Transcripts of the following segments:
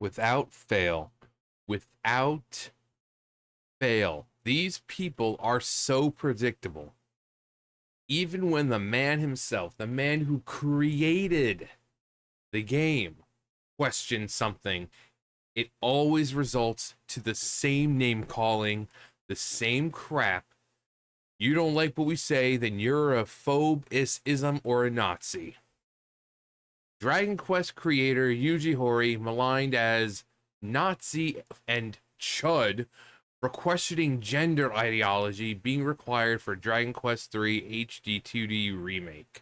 Without fail. Without fail. These people are so predictable. Even when the man himself, the man who created the game, questions something, it always results to the same name calling, the same crap. You don't like what we say, then you're a phobe, ism, or a Nazi. Dragon Quest creator Yuji Horii maligned as Nazi and Chud for questioning gender ideology being required for Dragon Quest III HD 2D remake.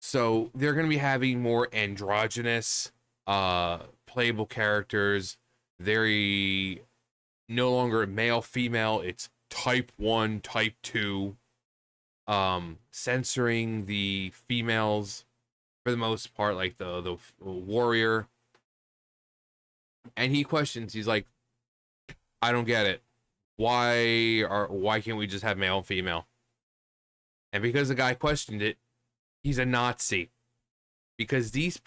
So they're going to be having more androgynous playable characters, very no longer male female, it's type 1, type 2, censoring the females for the most part, like the warrior. And he questions, he's like, I don't get it. Why can't we just have male and female? And because the guy questioned it, he's a Nazi. Because these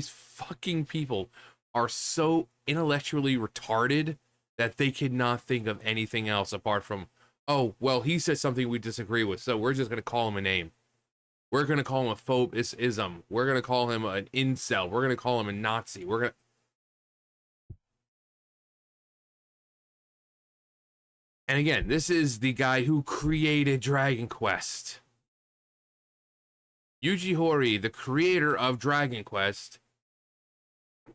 fucking people are so intellectually retarded that they cannot think of anything else apart from, oh, well, he said something we disagree with, so we're just going to call him a name. We're going to call him a phobe-ism. We're going to call him an incel. We're going to call him a Nazi. We're going to... And again, this is the guy who created Dragon Quest. Yuji Horii, the creator of Dragon Quest,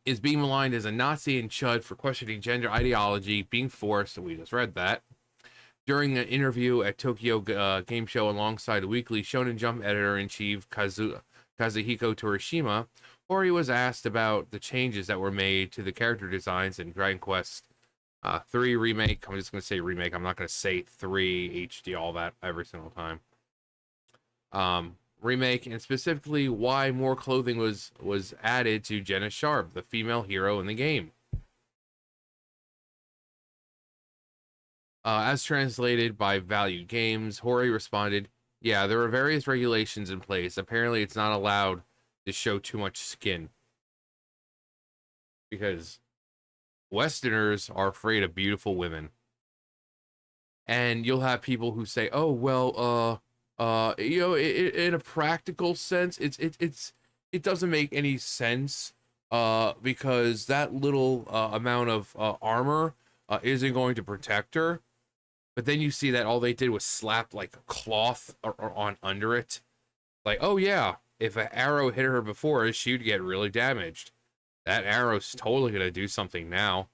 is being maligned as a Nazi and Chud for questioning gender ideology, being forced, and we just read that, during an interview at Tokyo Game Show alongside the weekly Shonen Jump editor-in-chief Kazuhiko Torishima. Horii was asked about the changes that were made to the character designs in Dragon Quest 3 Remake. I'm just going to say Remake. I'm not going to say 3 HD, all that, every single time. Remake, and specifically why more clothing was added to Jenna Sharp, the female hero in the game. As translated by Value Games, Horii responded, yeah, there are various regulations in place. Apparently it's not allowed to show too much skin. Because Westerners are afraid of beautiful women. And you'll have people who say, oh, well, you know, in a practical sense, it doesn't make any sense, because that little amount of armor isn't going to protect her. But then you see that all they did was slap like a cloth or on under it. Like, oh yeah, if an arrow hit her before, she'd get really damaged. That arrow's totally gonna do something now.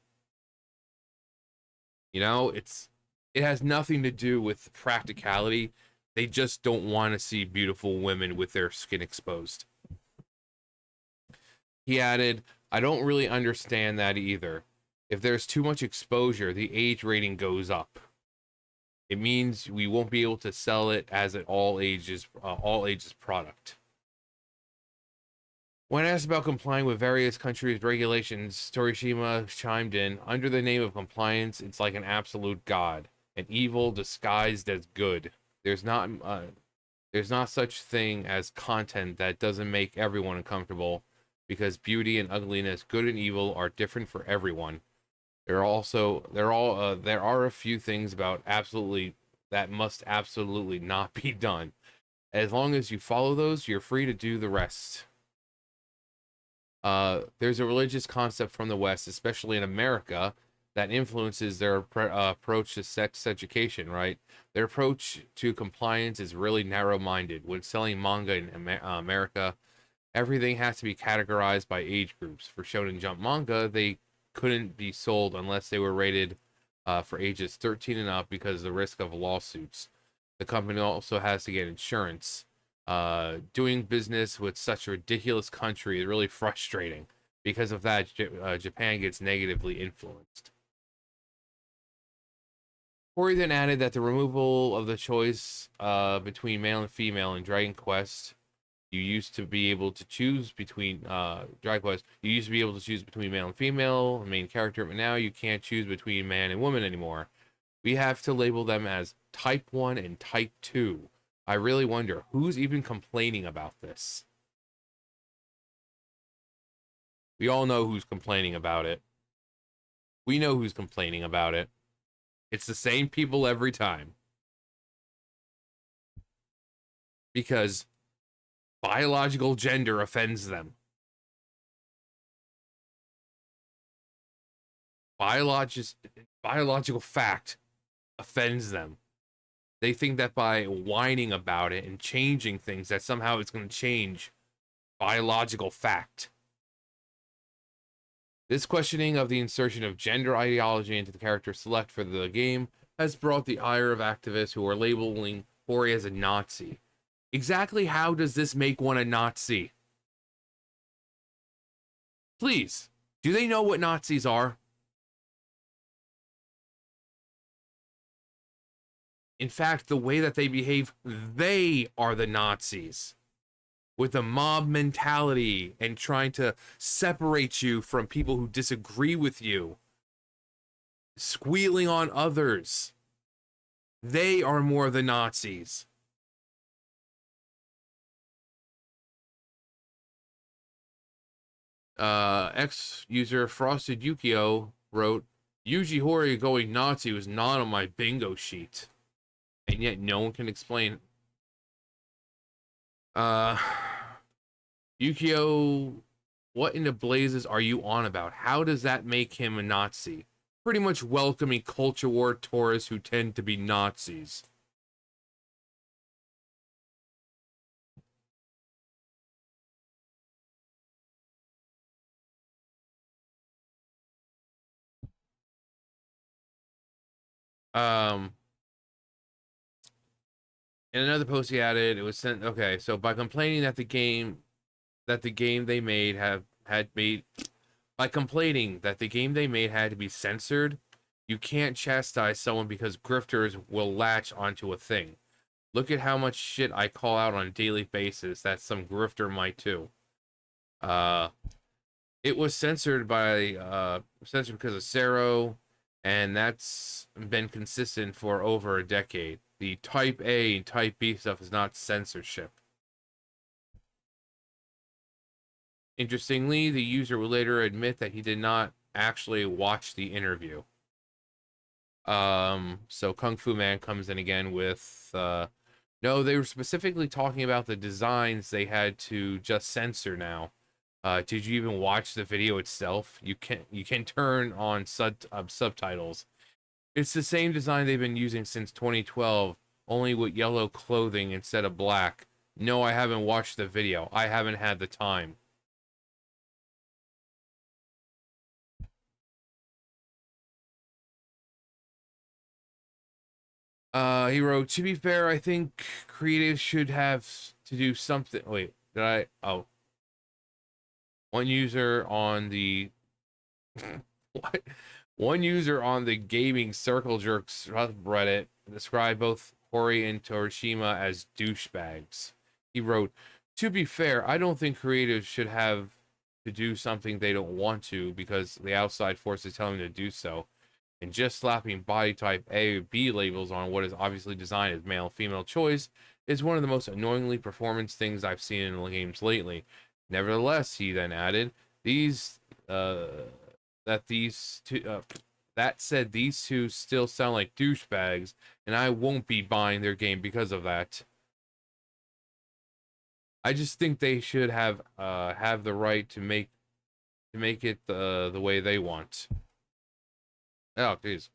You know, it has nothing to do with practicality. They just don't want to see beautiful women with their skin exposed. He added, I don't really understand that either. If there's too much exposure, the age rating goes up. It means we won't be able to sell it as an all ages product. When asked about complying with various countries' regulations, Torishima chimed in, under the name of compliance, it's like an absolute god, an evil disguised as good. There's not such thing as content that doesn't make everyone uncomfortable, because beauty and ugliness, good and evil, are different for everyone. There are a few things about absolutely that must absolutely not be done. As long as you follow those, you're free to do the rest. There's a religious concept from the West, especially in America, that influences their approach to sex education, right? Their approach to compliance is really narrow-minded. When selling manga in America, everything has to be categorized by age groups. For Shonen Jump manga, they couldn't be sold unless they were rated for ages 13 and up because of the risk of lawsuits. The company also has to get insurance. Doing business with such a ridiculous country is really frustrating. Because of that, Japan gets negatively influenced. Corey then added that the removal of the choice between male and female in Dragon Quest, you used to be able to choose between Dragon Quest. You used to be able to choose between male and female, main character, but now you can't choose between man and woman anymore. We have to label them as Type 1 and Type 2. I really wonder who's even complaining about this. We all know who's complaining about it. We know who's complaining about it. It's the same people every time. Because biological gender offends them. Biological fact offends them. They think that by whining about it and changing things, that somehow it's going to change biological fact. This questioning of the insertion of gender ideology into the character select for the game has brought the ire of activists who are labeling Horii as a Nazi. Exactly how does this make one a Nazi? Please, do they know what Nazis are? In fact, the way that they behave, they are the Nazis. With a mob mentality and trying to separate you from people who disagree with you. Squealing on others. They are more the Nazis. Ex-user Frosted Yukio wrote, Yuji Horii going Nazi was not on my bingo sheet. And yet no one can explain. Yukio, what in the blazes are you on about? How does that make him a Nazi? Pretty much welcoming culture war tourists who tend to be Nazis. In another post he added, it was sent. Okay, so by complaining that the game they made by complaining that the game they made had to be censored, you can't chastise someone because grifters will latch onto a thing. Look at how much shit I call out on a daily basis that some grifter might too. It was censored because of Sero, and that's been consistent for over a decade. The Type A and Type B stuff is not censorship. Interestingly, the user will later admit that he did not actually watch the interview. So Kung Fu Man comes in again with, no, they were specifically talking about the designs they had to just censor now. Did you even watch the video itself? You can turn on subtitles. It's the same design they've been using since 2012, only with yellow clothing instead of black. No, I haven't watched the video. I haven't had the time. He wrote, to be fair, I think creatives should have to do something. Wait, did I? Oh. One user on the what? One user on the gaming circle jerks subreddit described both Horii and Torishima as douchebags. He wrote, to be fair, I don't think creatives should have to do something they don't want to because the outside force is telling them to do so. And just slapping body type A or B labels on what is obviously designed as male female choice is one of the most annoyingly performance things I've seen in the games lately. Nevertheless, he then added, that said, these two still sound like douchebags, and I won't be buying their game because of that. I just think they should have the right to make it the way they want. Oh, jeez.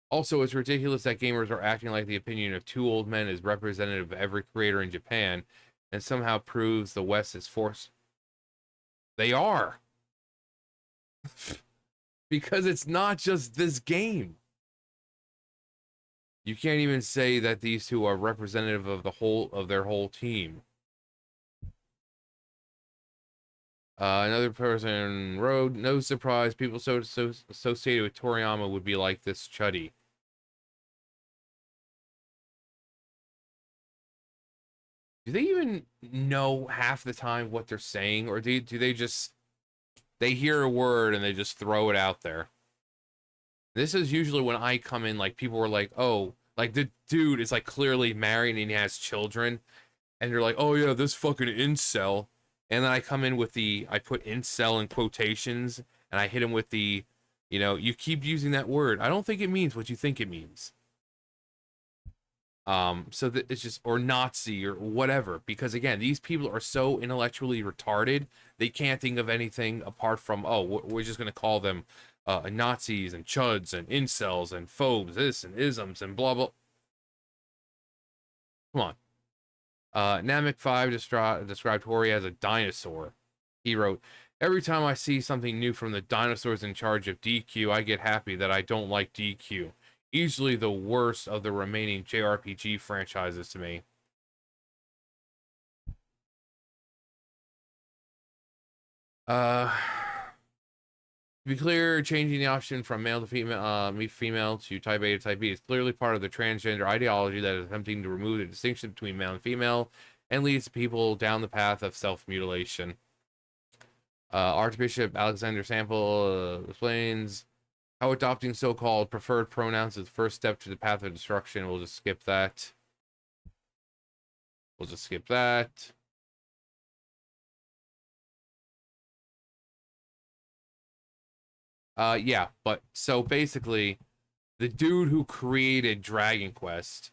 Also, it's ridiculous that gamers are acting like the opinion of two old men is representative of every creator in Japan, and somehow proves the West is forced. They are. Because it's not just this game. You can't even say that these two are representative of their whole team. Another person wrote, no surprise, people so associated with Toriyama would be like this Chuddy. Do they even know half the time what they're saying, or do they just they hear a word and they just throw it out there? This is usually when I come in, like people were like, oh, like the dude is like clearly married and he has children, and they're like, oh yeah, this fucking incel. And then I come in with I put incel in quotations, and I hit him with you keep using that word. I don't think it means what you think it means. So that it's just, or Nazi or whatever, because again, these people are so intellectually retarded, they can't think of anything apart from, oh, we're just gonna call them Nazis and chuds and incels and phobes, this and isms and blah blah. Come on. Namek5 described Horii as a dinosaur. He wrote, every time I see something new from the dinosaurs in charge of DQ, I get happy that I don't like DQ. Easily the worst of the remaining JRPG franchises to me. To be clear, changing the option from male to female to type A to type B is clearly part of the transgender ideology that is attempting to remove the distinction between male and female and leads people down the path of self-mutilation. Archbishop Alexander Sample explains how adopting so-called preferred pronouns is the first step to the path of destruction. We'll just skip that. We'll just skip that. Yeah, but so basically, the dude who created Dragon Quest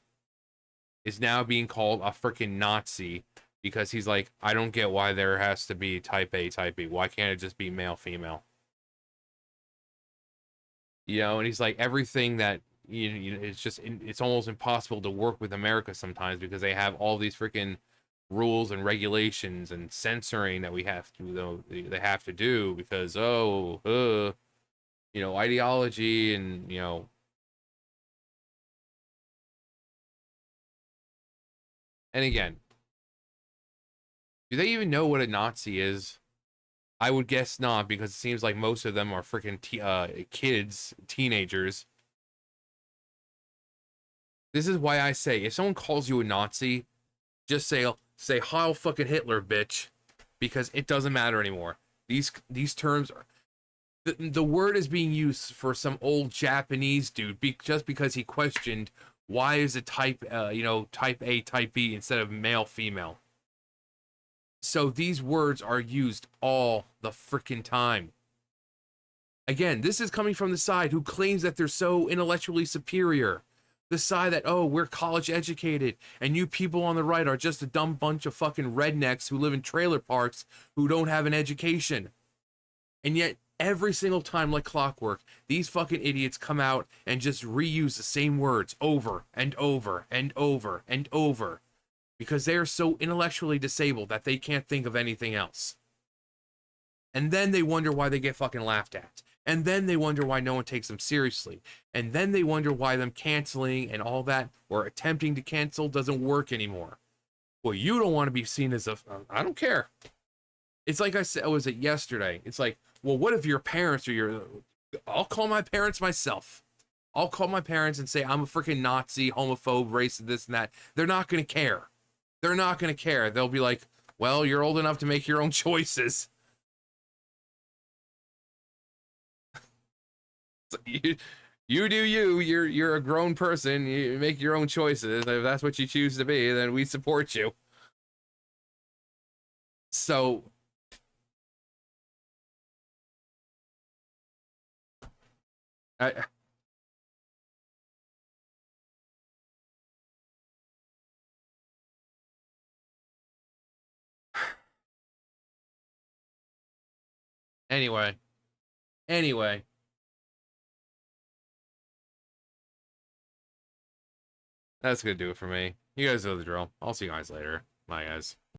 is now being called a freaking Nazi because he's like, I don't get why there has to be type A, type B. Why can't it just be male, female? And he's like, everything that it's just, it's almost impossible to work with America sometimes because they have all these freaking rules and regulations and censoring that they have to do because ideology and and again, do they even know what a Nazi is? I would guess not, because it seems like most of them are freaking kids, teenagers. This is why I say, if someone calls you a Nazi, just say Heil fucking Hitler, bitch, because it doesn't matter anymore. These terms are the word is being used for some old Japanese dude just because he questioned why is it type type A, type B instead of male, female. So these words are used all the freaking time. Again, this is coming from the side who claims that they're so intellectually superior. The side that, oh, we're college educated, and you people on the right are just a dumb bunch of fucking rednecks who live in trailer parks who don't have an education. And yet, every single time, like clockwork, these fucking idiots come out and just reuse the same words over and over and over and over because they are so intellectually disabled that they can't think of anything else. And then they wonder why they get fucking laughed at. And then they wonder why no one takes them seriously. And then they wonder why them canceling and all that, or attempting to cancel, doesn't work anymore. Well, you don't want to be seen as I don't care. It's like I said, was it yesterday? It's like, well, what if your parents or I'll call my parents myself. I'll call my parents and say, I'm a freaking Nazi, homophobe, racist, this and that. They're not going to care. They're not going to care. They'll be like, well, you're old enough to make your own choices. You do you. You're a grown person. You make your own choices. If that's what you choose to be, then we support you. So I anyway, anyway, that's gonna do it for me. You guys know the drill. I'll see you guys later. Bye, guys.